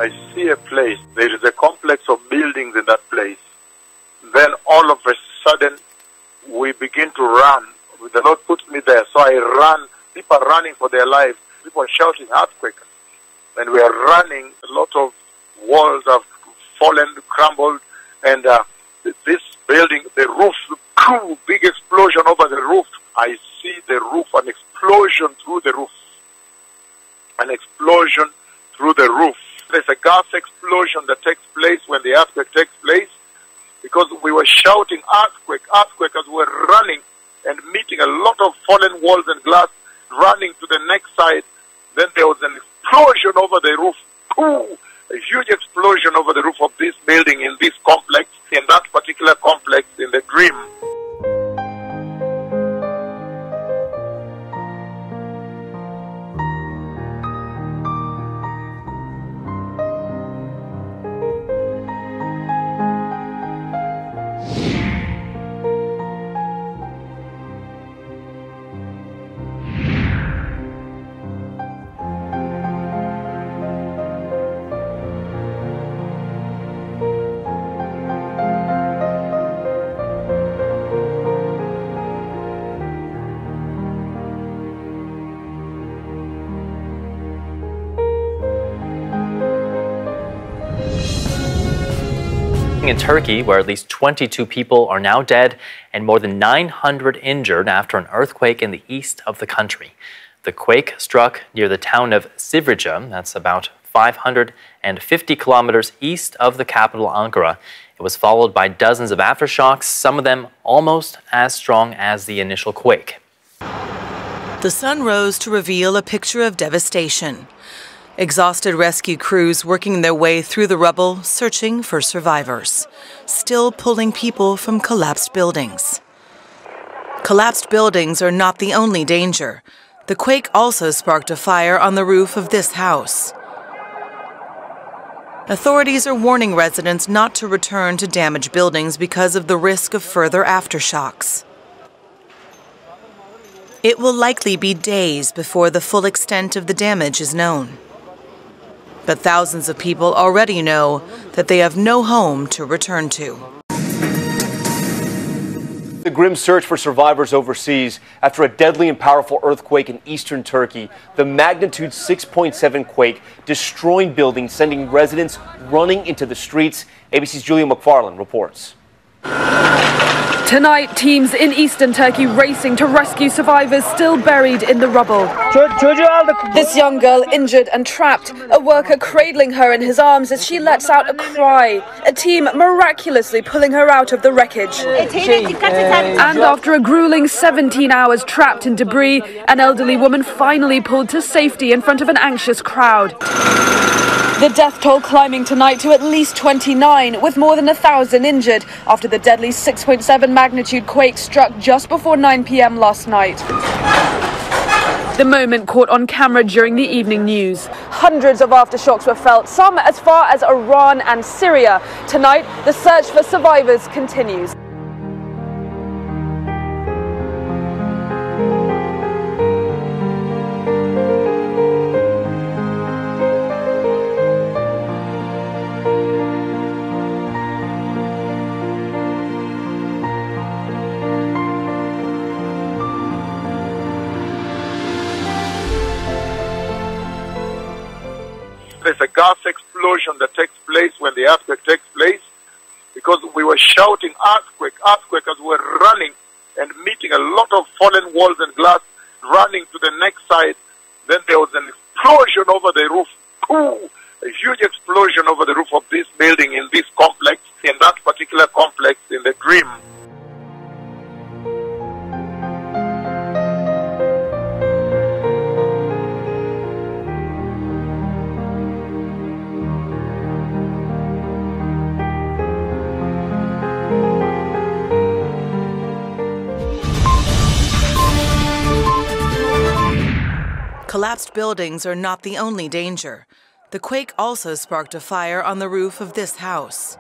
I see a place. There is a complex of buildings in that place. Then all of a sudden, we begin to run. The Lord puts me there, so I run. People are running for their lives. People are shouting earthquake. And we are running. A lot of walls have fallen, crumbled, and this building, the roof, big explosion over the roof. I see the roof, an explosion through the roof. An explosion through the roof. There's a gas explosion that takes place when the earthquake takes place, because we were shouting earthquake, earthquake as we were running and meeting a lot of fallen walls and glass, running to the next side. Then there was an explosion over the roof. A huge explosion over the roof of this building in this complex, in that particular complex, in the dream. In Turkey, where at least 22 people are now dead and more than 900 injured after an earthquake in the east of the country. The quake struck near the town of Sivrica, that's about 550 kilometers east of the capital Ankara. It was followed by dozens of aftershocks, some of them almost as strong as the initial quake. The sun rose to reveal a picture of devastation. Exhausted rescue crews working their way through the rubble, searching for survivors, still pulling people from collapsed buildings. Collapsed buildings are not the only danger. The quake also sparked a fire on the roof of this house. Authorities are warning residents not to return to damaged buildings because of the risk of further aftershocks. It will likely be days before the full extent of the damage is known. But thousands of people already know that they have no home to return to. The grim search for survivors overseas after a deadly and powerful earthquake in eastern Turkey. The magnitude 6.7 quake destroying buildings, sending residents running into the streets. ABC's Julia McFarland reports. Tonight, teams in eastern Turkey racing to rescue survivors still buried in the rubble. This young girl injured and trapped, a worker cradling her in his arms as she lets out a cry, a team miraculously pulling her out of the wreckage. And after a grueling 17 hours trapped in debris, an elderly woman finally pulled to safety in front of an anxious crowd. The death toll climbing tonight to at least 29, with more than 1,000 injured after the deadly 6.7 magnitude quake struck just before 9 p.m. last night. The moment caught on camera during the evening news. Hundreds of aftershocks were felt, some as far as Iran and Syria. Tonight, the search for survivors continues. There's a gas explosion that takes place when the earthquake takes place, because we were shouting earthquake, earthquake as we were running and meeting a lot of fallen walls and glass, running to the next side. Then there was an explosion over the roof. A huge explosion over the roof of this building in this complex, in that particular complex, in the dream. Collapsed buildings are not the only danger. The quake also sparked a fire on the roof of this house.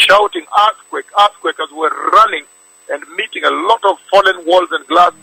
shouting, earthquake, earthquake, as we're running and meeting a lot of fallen walls and glass.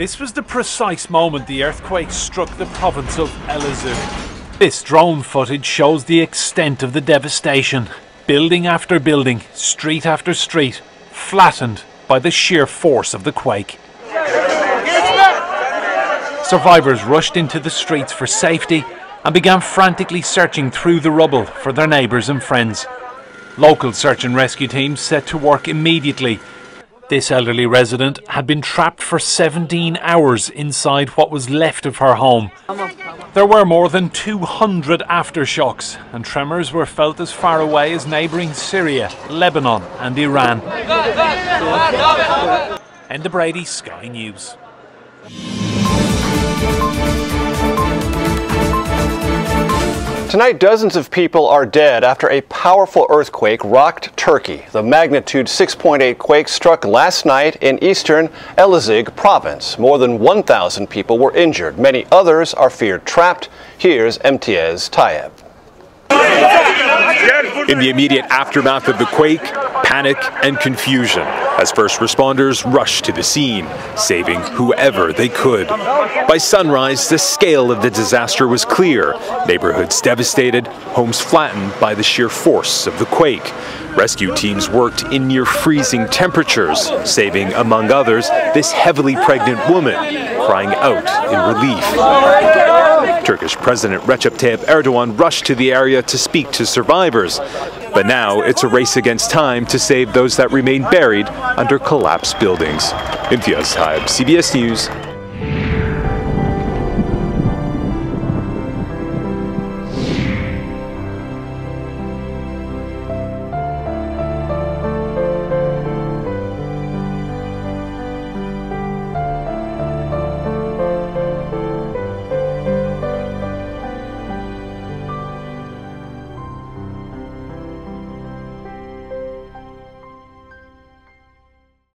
This was the precise moment the earthquake struck the province of Elazığ. This drone footage shows the extent of the devastation. Building after building, street after street, flattened by the sheer force of the quake. Survivors rushed into the streets for safety and began frantically searching through the rubble for their neighbours and friends. Local search and rescue teams set to work immediately. This elderly resident had been trapped for 17 hours inside what was left of her home. There were more than 200 aftershocks, and tremors were felt as far away as neighbouring Syria, Lebanon and Iran. Enda Brady, Sky News. Tonight, dozens of people are dead after a powerful earthquake rocked Turkey. The magnitude 6.8 quake struck last night in eastern Elazığ province. More than 1,000 people were injured. Many others are feared trapped. Here's Mightiest Tayyip. In the immediate aftermath of the quake, panic and confusion as first responders rushed to the scene, saving whoever they could. By sunrise, the scale of the disaster was clear. Neighborhoods devastated, homes flattened by the sheer force of the quake. Rescue teams worked in near freezing temperatures, saving, among others, this heavily pregnant woman, crying out in relief. Turkish President Recep Tayyip Erdogan rushed to the area to speak to survivors. But now it's a race against time to save those that remain buried under collapsed buildings. Mightiest Tayyip, CBS News.